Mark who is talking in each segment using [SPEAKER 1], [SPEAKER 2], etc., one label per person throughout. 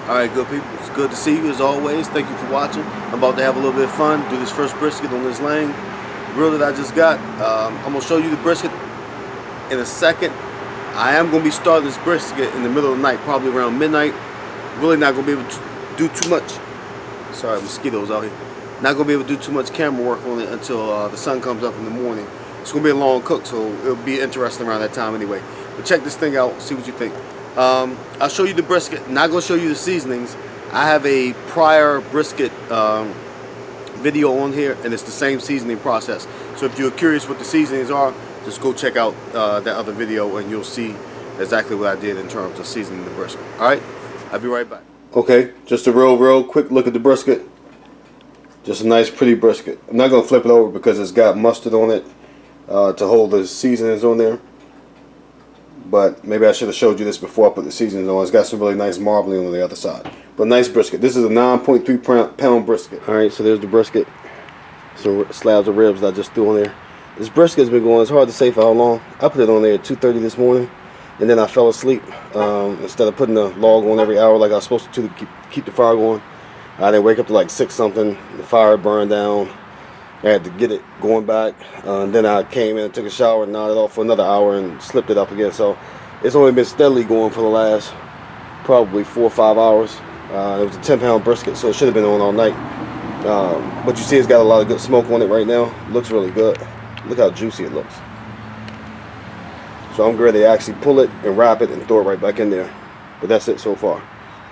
[SPEAKER 1] Alright, good people, it's good to see you as always. Thank you for watching. I'm about to have a little bit of fun, do this first brisket on this Lang grill that I just got. I'm going to show you the brisket in a second. I am going to be starting this brisket in the middle of the night, probably around midnight. Really not going to be able to do too much. Sorry, mosquitoes out here. Not going to be able to do too much camera work on it until the sun comes up in the morning. It's going to be a long cook, so it'll be interesting around that time anyway. But check this thing out, see what you think. I'll show you the brisket. Not going to show you the seasonings. I have a prior brisket video on here, and it's the same seasoning process. So if you're curious what the seasonings are, just go check out that other video, and you'll see exactly what I did in terms of seasoning the brisket. All right, I'll be right back. Okay, just a real quick look at the brisket. Just a nice, pretty brisket. I'm not going to flip it over because it's got mustard on it to hold the seasonings on there. But maybe I should have showed you this before I put the seasonings on. It's got some really nice marbling on the other side. But nice brisket. This is a 9.3 pound brisket. Alright, so there's the brisket. Some slabs of ribs that I just threw on there. This brisket's been going, it's hard to say for how long. I put it on there at 2:30 this morning. And then I fell asleep. Instead of putting the log on every hour like I was supposed to keep the fire going. I didn't wake up to like 6 something. The fire burned down. I had to get it going back. Then I came in and took a shower and nodded off for another hour and slipped it up again. So it's only been steadily going for the last probably 4 or 5 hours. It was a 10-pound brisket, so it should have been on all night. But you see it's got a lot of good smoke on it right now. Looks really good. Look how juicy it looks. So I'm ready to actually pull it and wrap it and throw it right back in there. But that's it so far.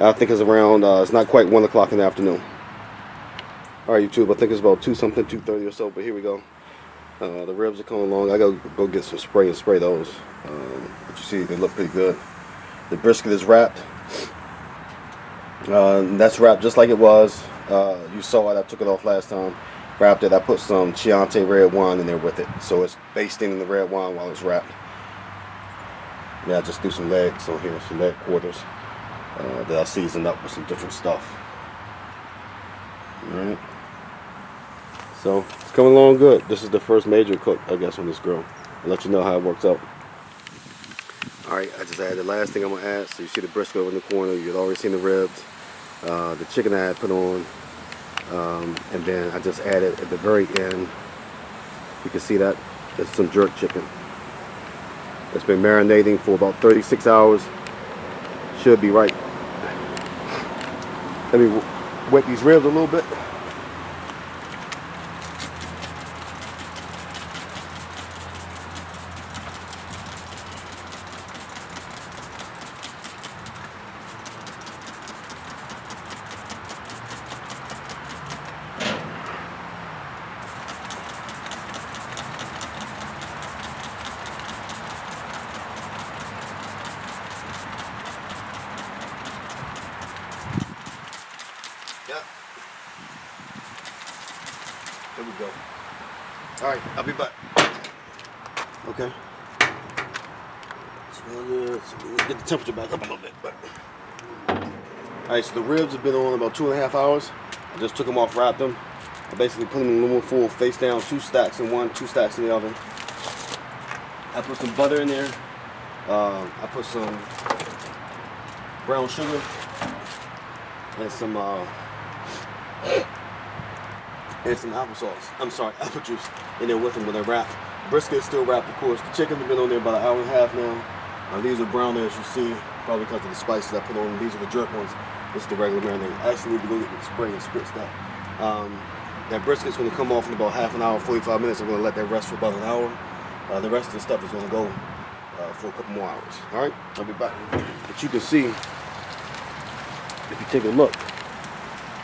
[SPEAKER 1] I think it's around, it's not quite 1 o'clock in the afternoon. Alright YouTube, I think it's about 2 something, 2:30 or so, but here we go. The ribs are coming along. I gotta go get some spray and spray those. But you see, they look pretty good. The brisket is wrapped. That's wrapped just like it was. You saw it, I took it off last time. Wrapped it, I put some Chianti red wine in there with it. So it's basting in the red wine while it's wrapped. Yeah, I just threw some legs on here, some leg quarters that I seasoned up with some different stuff. Alright. So it's coming along good. This is the first major cook, I guess, on this grill. I'll let you know how it works out. Alright, I just added the last thing I'm going to add. So you see the brisket over in the corner. You've already seen the ribs. The chicken I had put on. And then I just added at the very end, you can see that, it's some jerk chicken. It's been marinating for about 36 hours. Should be right. Let me wet these ribs a little bit. Yep. There we go. Alright, I'll be back. Okay. So we'll get the temperature back up a little bit. Alright, so the ribs have been on about 2.5 hours. I just took them off, wrapped them. I basically put them in aluminum foil, face down, 2 stacks in one, 2 stacks in the oven. I put some butter in there. I put some brown sugar and some applesauce. I'm sorry, apple juice in there with them when they're wrapped. Brisket is still wrapped, of course. The chicken's been on there about 1.5 hours now. These are brown as you see, probably because of the spices I put on. These are the jerk ones. This is the regular marinade. I actually need to go get the spray and spritz that. That brisket's going to come off in about half an hour, 45 minutes. I'm going to let that rest for about an hour. The rest of the stuff is going to go for a couple more hours. All right, I'll be back. But you can see, if you take a look,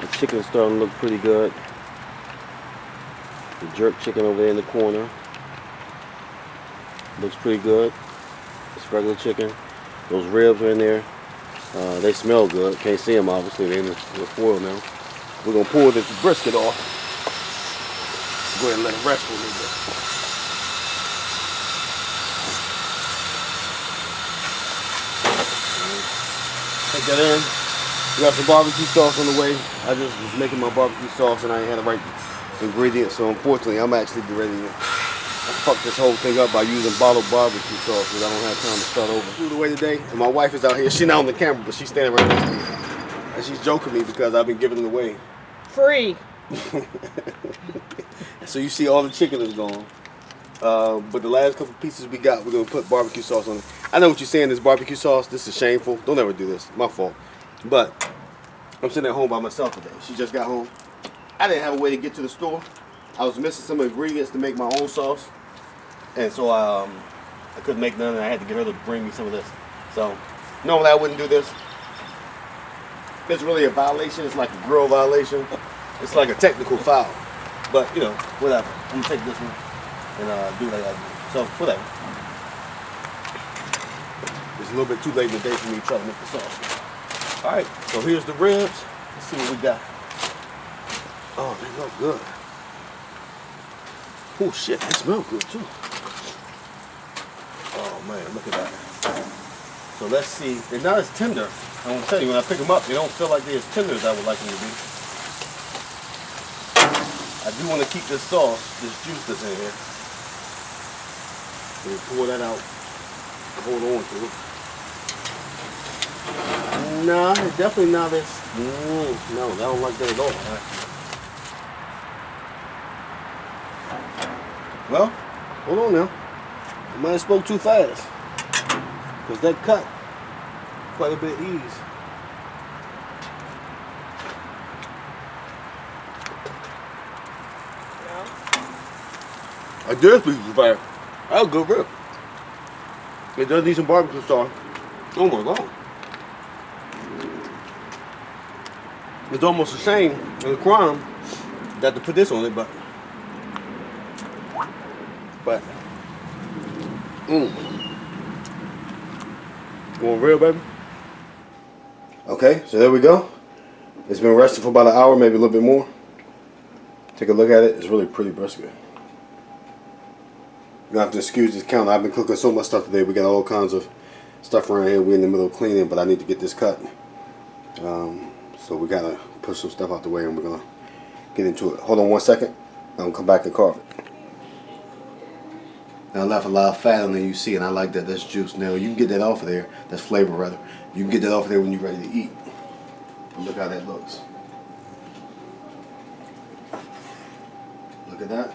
[SPEAKER 1] the chicken is starting to look pretty good. The jerk chicken over there in the corner looks pretty good. It's regular chicken. Those ribs are in there. They smell good. Can't see them obviously. They're in the foil now. We're gonna pull this brisket off. Go ahead and let it rest for a little bit. Take that in. We got some barbecue sauce on the way. I just was making my barbecue sauce and I ain't had the right ingredients, so unfortunately I'm actually ready to fuck this whole thing up by using bottled barbecue sauce because I don't have time to start over. Through the way today, and my wife is out here. She's not on the camera, but she's standing right next to me. And she's joking me because I've been giving it away.
[SPEAKER 2] Free.
[SPEAKER 1] So you see all the chicken is gone. But the last couple pieces we got, we're going to put barbecue sauce on it. I know what you're saying, this barbecue sauce, this is shameful. Don't ever do this. My fault. But I'm sitting at home by myself today. She just got home. I didn't have a way to get to the store. I was missing some ingredients to make my own sauce. And so I couldn't make none, and I had to get her to bring me some of this. So normally I wouldn't do this. It's really a violation. It's like a grill violation. It's like a technical foul. But, you know, whatever. I'm going to take this one and do what I got to do. So, whatever. It's a little bit too late in the day for me to try to make the sauce. All right, so here's the ribs. Let's see what we got. Oh, they look good. Oh, shit, they smell good, too. Oh, man, look at that. So let's see. They're not as tender. I'm going to tell you, when I pick them up, they don't feel like they're as tender as I would like them to be. I do want to keep this sauce, this juice that's in here. And pour that out. Hold on to it. Nah, it's definitely not as... no, I don't like that at all. Well, hold on now. I might have spoke too fast. Because that cut quite a bit ease. I did speak too fast. That was a good rib. It does need some barbecue sauce. Oh my God. It's almost a shame and a crime that to put this on it, but You want real, baby? Okay, so there we go. It's been resting for about an hour, maybe a little bit more. Take a look at it. It's really pretty brisket. You have to excuse this counter. I've been cooking so much stuff today. We got all kinds of stuff around here. We're in the middle of cleaning, but I need to get this cut. So we gotta push some stuff out the way, and we're gonna get into it. Hold on 1 second. I'm gonna come back and carve it. Now I left a lot of fat on there, you see, and I like that. That's juice. Now you can get that off of there. That's flavor, rather. You can get that off of there when you're ready to eat. But look how that looks. Look at that.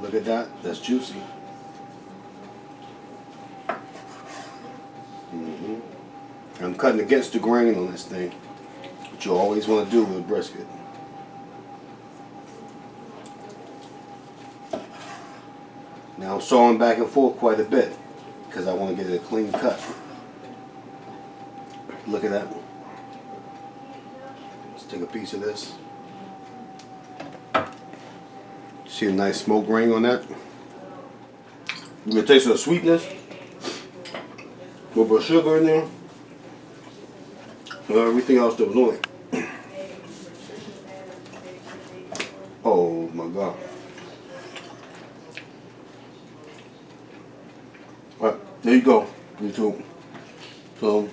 [SPEAKER 1] Look at that. That's juicy. I'm cutting against the grain on this thing, which you always want to do with a brisket. Now I'm sawing back and forth quite a bit because I want to get it a clean cut. Look at that. Let's take a piece of this. See a nice smoke ring on that? You get a taste of the sweetness. A little bit of sugar in there. Everything else that was on it. Oh my God. Alright, there you go, YouTube. So,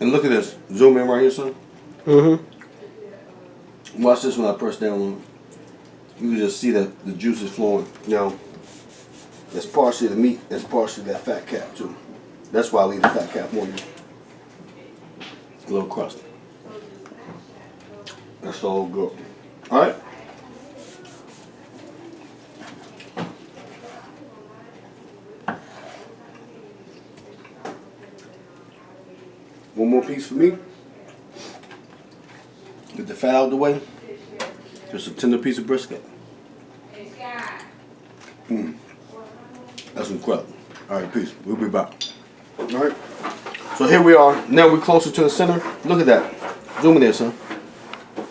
[SPEAKER 1] and look at this. Zoom in right here, son. Watch this when I press down on it. You can just see that the juice is flowing. Now, that's partially the meat, that's partially that fat cap too. That's why I leave the fat cap on you. A little crust. That's all good. Alright? One more piece for me. Get the fat out of the way. Just a tender piece of brisket. That's incredible. Alright, peace. We'll be back. Alright. So here we are. Now we're closer to the center. Look at that. Zoom in there, son.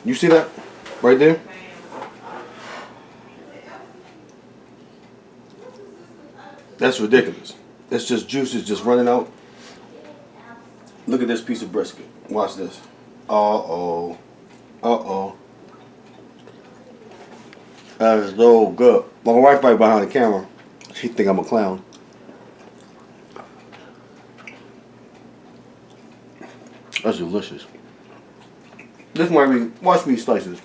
[SPEAKER 1] You see that? Right there? That's ridiculous. It's just juice is just running out. Look at this piece of brisket. Watch this. Uh-oh. Uh-oh. That is so good. My wife's right behind the camera. She think I'm a clown. That's delicious. This might be, watch me slice this.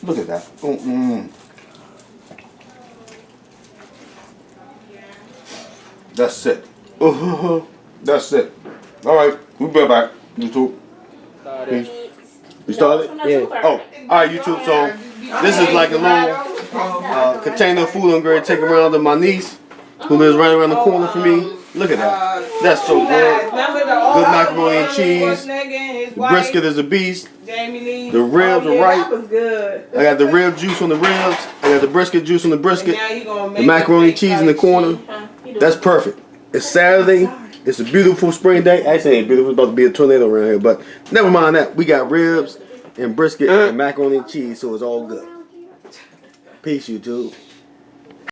[SPEAKER 1] Look at that. That's it. That's it. All right, we'll be back. YouTube. Peace. You started?
[SPEAKER 2] Yeah.
[SPEAKER 1] Oh, all right, YouTube. So this is like a little container of food I'm going to take around to my niece, who lives right around the corner from me. Look at that. That's so good. Good macaroni and cheese. The brisket is a beast. The ribs are right. I got the rib juice on the ribs. I got the brisket juice on the brisket. The macaroni and cheese in the corner. That's perfect. It's Saturday. It's a beautiful spring day. Actually, it ain't beautiful. It's about to be a tornado around here. But never mind that. We got ribs and brisket and macaroni and cheese, so it's all good. Peace, YouTube.